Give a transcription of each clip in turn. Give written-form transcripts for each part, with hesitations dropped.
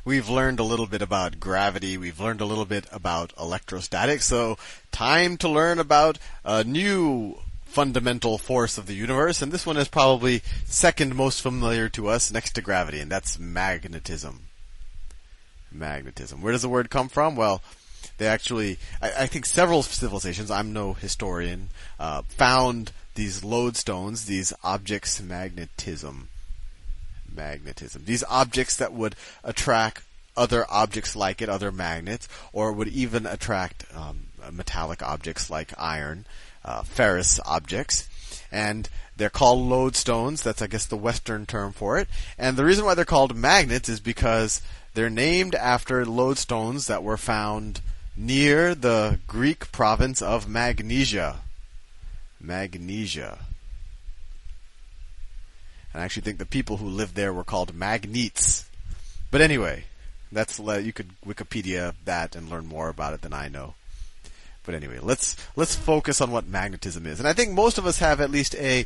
We've learned a little bit about gravity. We've learned a little bit about electrostatics. So time to learn about a new fundamental force of the universe. And this one is probably second most familiar to us next to gravity, and that's magnetism. Magnetism. Where does the word come from? Well, they actually, I think several civilizations, I'm no historian, found these lodestones, these objects, magnetism. These objects that would attract other objects like it, other magnets, or would even attract metallic objects like iron, ferrous objects. And they're called lodestones. That's, I guess, the Western term for it. And the reason why they're called magnets is because they're named after lodestones that were found near the Greek province of Magnesia. And I actually think the people who lived there were called Magnetes. But anyway, you could Wikipedia that and learn more about it than I know. But anyway, let's focus on what magnetism is. And I think most of us have at least a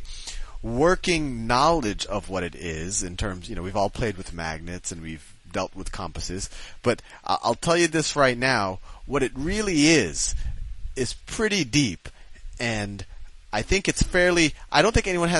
working knowledge of what it is in terms, we've all played with magnets and we've dealt with compasses. But I'll tell you this right now, what it really is pretty deep. And I think I don't think anyone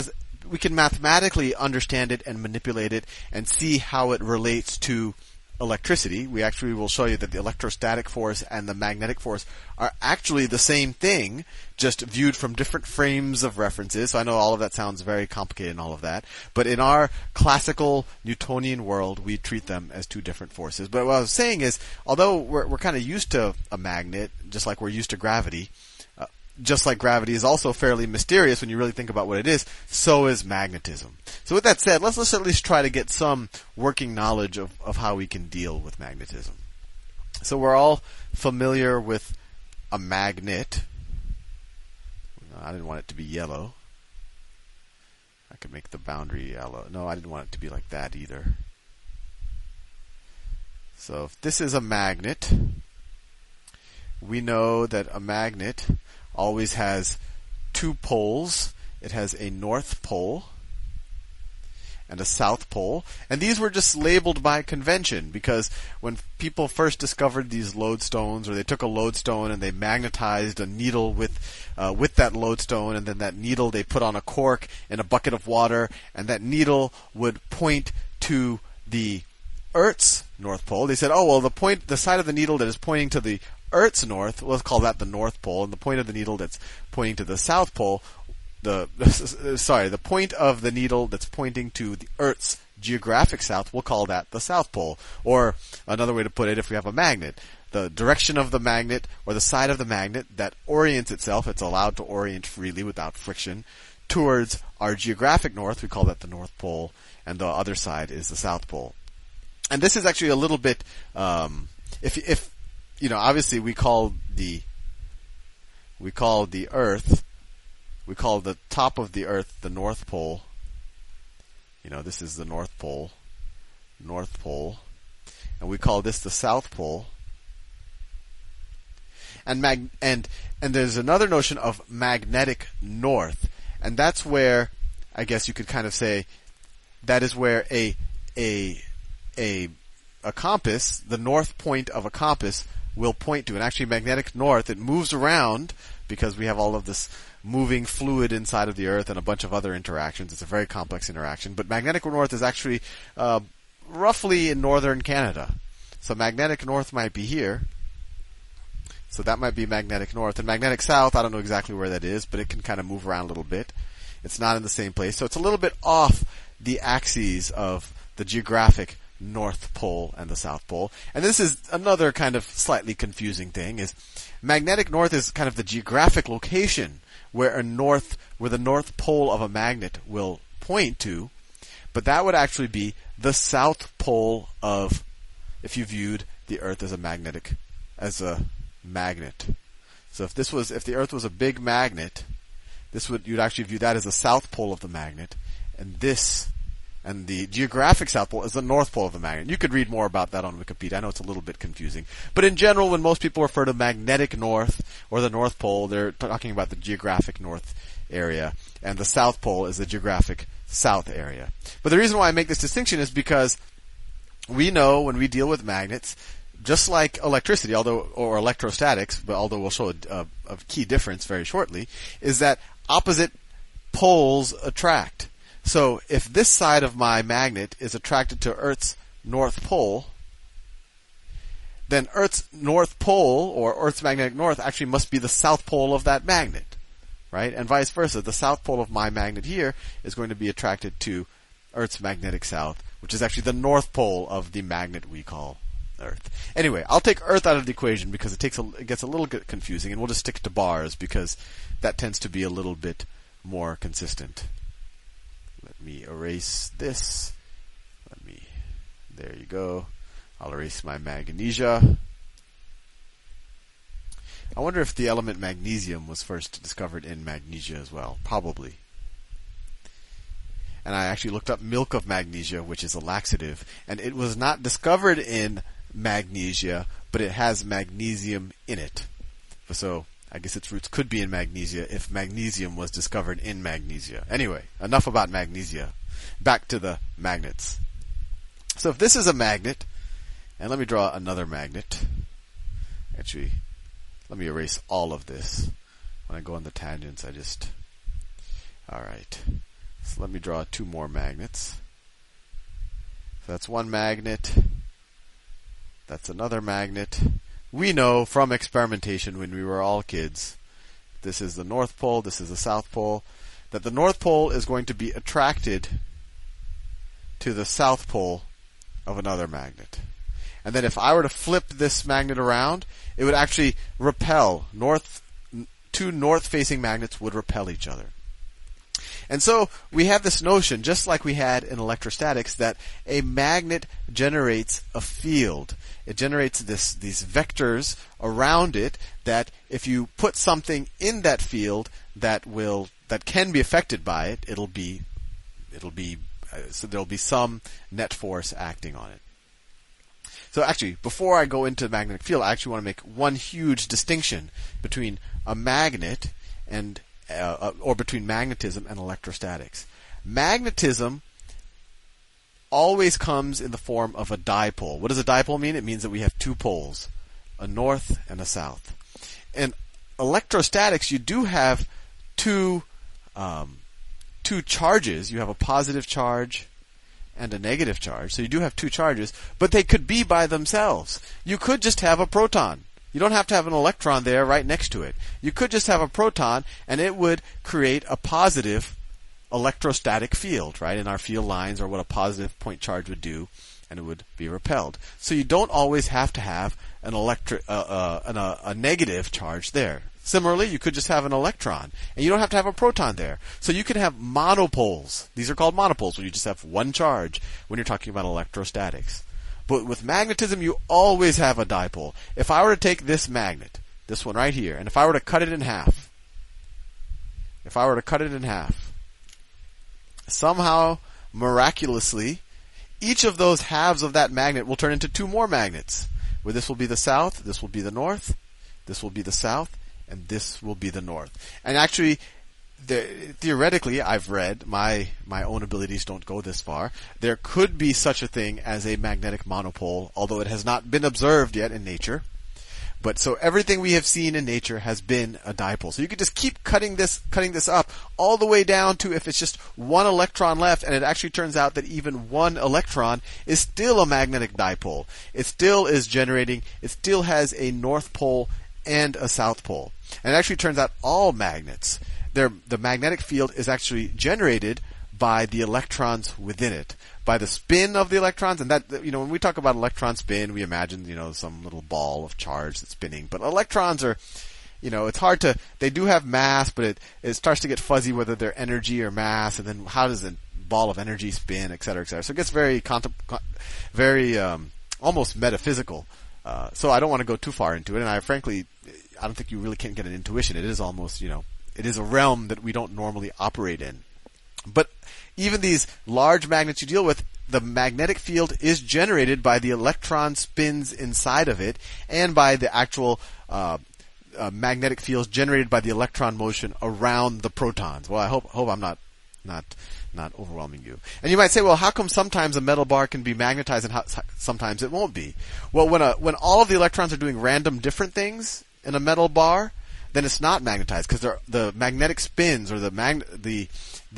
we can mathematically understand it and manipulate it and see how it relates to electricity. We actually will show you that the electrostatic force and the magnetic force are actually the same thing, just viewed from different frames of references. So I know all of that sounds very complicated and all of that. But in our classical Newtonian world, we treat them as two different forces. But what I was saying is, although we're kind of used to a magnet, just like we're used to gravity, just like gravity is also fairly mysterious when you really think about what it is, so is magnetism. So with that said, let's at least try to get some working knowledge of how we can deal with magnetism. So we're all familiar with a magnet. I didn't want it to be yellow. I could make the boundary yellow. No, I didn't want it to be like that either. So if this is a magnet, we know that a magnet always has two poles. It has a north pole and a south pole. And these were just labeled by convention because when people first discovered these lodestones, or they took a lodestone and they magnetized a needle with that lodestone, and then that needle they put on a cork in a bucket of water, and that needle would point to the Earth's north pole. They said, oh, well, the side of the needle that is pointing to the Earth's north, let's call that the North Pole, and the point of the needle that's pointing to the South Pole, the point of the needle that's pointing to the Earth's geographic south, we'll call that the South Pole. Or another way to put it, if we have a magnet, the direction of the magnet, or the side of the magnet that orients itself, it's allowed to orient freely without friction, towards our geographic north, we call that the North Pole, and the other side is the South Pole. And this is actually a little bit, obviously we call the Earth, we call the top of the Earth the North Pole. This is the North Pole, and we call this the South Pole. And there's another notion of magnetic north, and that's where, I guess you could kind of say, that is where a compass, the north point of a compass, will point to. And actually magnetic north, it moves around because we have all of this moving fluid inside of the Earth and a bunch of other interactions. It's a very complex interaction. But magnetic north is actually roughly in northern Canada. So magnetic north might be here. So that might be magnetic north. And magnetic south, I don't know exactly where that is, but it can kind of move around a little bit. It's not in the same place. So it's a little bit off the axes of the geographic North Pole and the South Pole. And this is another kind of slightly confusing thing, is magnetic north is kind of the geographic location where the North Pole of a magnet will point to, but that would actually be the South Pole of, if you viewed the Earth as a magnet. So if the Earth was a big magnet, you'd actually view that as the South Pole of the magnet, and the geographic South Pole is the North Pole of the magnet. You could read more about that on Wikipedia. I know it's a little bit confusing. But in general, when most people refer to magnetic north or the North Pole, they're talking about the geographic north area, and the South Pole is the geographic south area. But the reason why I make this distinction is because we know when we deal with magnets, just like electricity, or electrostatics, but although we'll show a key difference very shortly, is that opposite poles attract. So if this side of my magnet is attracted to Earth's north pole, then Earth's north pole, or Earth's magnetic north, actually must be the south pole of that magnet, right? And vice versa. The south pole of my magnet here is going to be attracted to Earth's magnetic south, which is actually the north pole of the magnet we call Earth. Anyway, I'll take Earth out of the equation because it gets a little bit confusing, and we'll just stick to bars because that tends to be a little bit more consistent. Let me erase this. There you go. I'll erase my magnesia. I wonder if the element magnesium was first discovered in magnesia as well. Probably. And I actually looked up milk of magnesia, which is a laxative, and it was not discovered in magnesia, but it has magnesium in it. So I guess its roots could be in magnesia if magnesium was discovered in magnesia. Anyway, enough about magnesia. Back to the magnets. So if this is a magnet, and let me draw another magnet. Actually, let me erase all of this. When I go on the tangents, alright. So let me draw 2 more magnets. So that's one magnet. That's another magnet. We know from experimentation when we were all kids, this is the North Pole, this is the South Pole, that the North Pole is going to be attracted to the South Pole of another magnet. And then if I were to flip this magnet around, it would actually repel. 2 north-facing magnets would repel each other. And so we have this notion, just like we had in electrostatics, that a magnet generates a field. It generates these vectors around it that if you put something in that field that can be affected by it, so there'll be some net force acting on it. So actually, before I go into the magnetic field, I actually want to make one huge distinction between a magnet and or between magnetism and electrostatics. Magnetism always comes in the form of a dipole. What does a dipole mean? It means that we have 2 poles, a north and a south. In electrostatics, you do have two charges. You have a positive charge and a negative charge. So you do have 2 charges, but they could be by themselves. You could just have a proton. You don't have to have an electron there right next to it. You could just have a proton, and it would create a positive electrostatic field, right? In our field lines, or what a positive point charge would do, and it would be repelled. So you don't always have to have a negative charge there. Similarly, you could just have an electron, and you don't have to have a proton there. So you can have monopoles. These are called monopoles, where you just have one charge when you're talking about electrostatics. But with magnetism, you always have a dipole. If I were to take this magnet, this one right here, and if I were to cut it in half, somehow, miraculously, each of those halves of that magnet will turn into 2 more magnets, where this will be the south, this will be the north, this will be the south, and this will be the north. And actually, theoretically, I've read, my own abilities don't go this far, there could be such a thing as a magnetic monopole, although it has not been observed yet in nature. But so everything we have seen in nature has been a dipole. So you could just keep cutting this up all the way down to if it's just 1 electron left, and it actually turns out that even 1 electron is still a magnetic dipole. It still is generating, it still has a north pole and a south pole. And it actually turns out all magnets, the magnetic field is actually generated by the electrons within it, by the spin of the electrons. And that, when we talk about electron spin, we imagine, some little ball of charge that's spinning. But electrons are, it's hard to, they do have mass, but it starts to get fuzzy whether they're energy or mass, and then how does a ball of energy spin, et cetera, et cetera. So it gets very almost metaphysical. So I don't want to go too far into it, and I don't think you really can get an intuition. It is almost, it is a realm that we don't normally operate in. But even these large magnets you deal with, the magnetic field is generated by the electron spins inside of it, and by the actual magnetic fields generated by the electron motion around the protons. Well, I hope I'm not not overwhelming you. And you might say, well, how come sometimes a metal bar can be magnetized and sometimes it won't be? Well, when all of the electrons are doing random different things in a metal bar, then it's not magnetized because the magnetic spins or the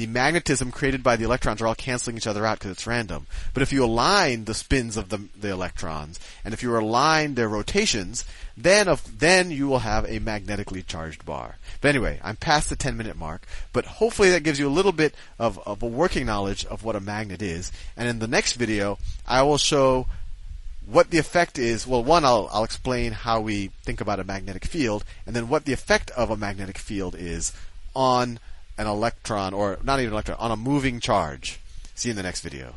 magnetism created by the electrons are all canceling each other out because it's random. But if you align the spins of the electrons and if you align their rotations, then you will have a magnetically charged bar. But anyway, I'm past the 10-minute mark, but hopefully that gives you a little bit of a working knowledge of what a magnet is. And in the next video, I will show what the effect is. Well, one, I'll explain how we think about a magnetic field, and then what the effect of a magnetic field is on an electron, or not even an electron, on a moving charge. See you in the next video.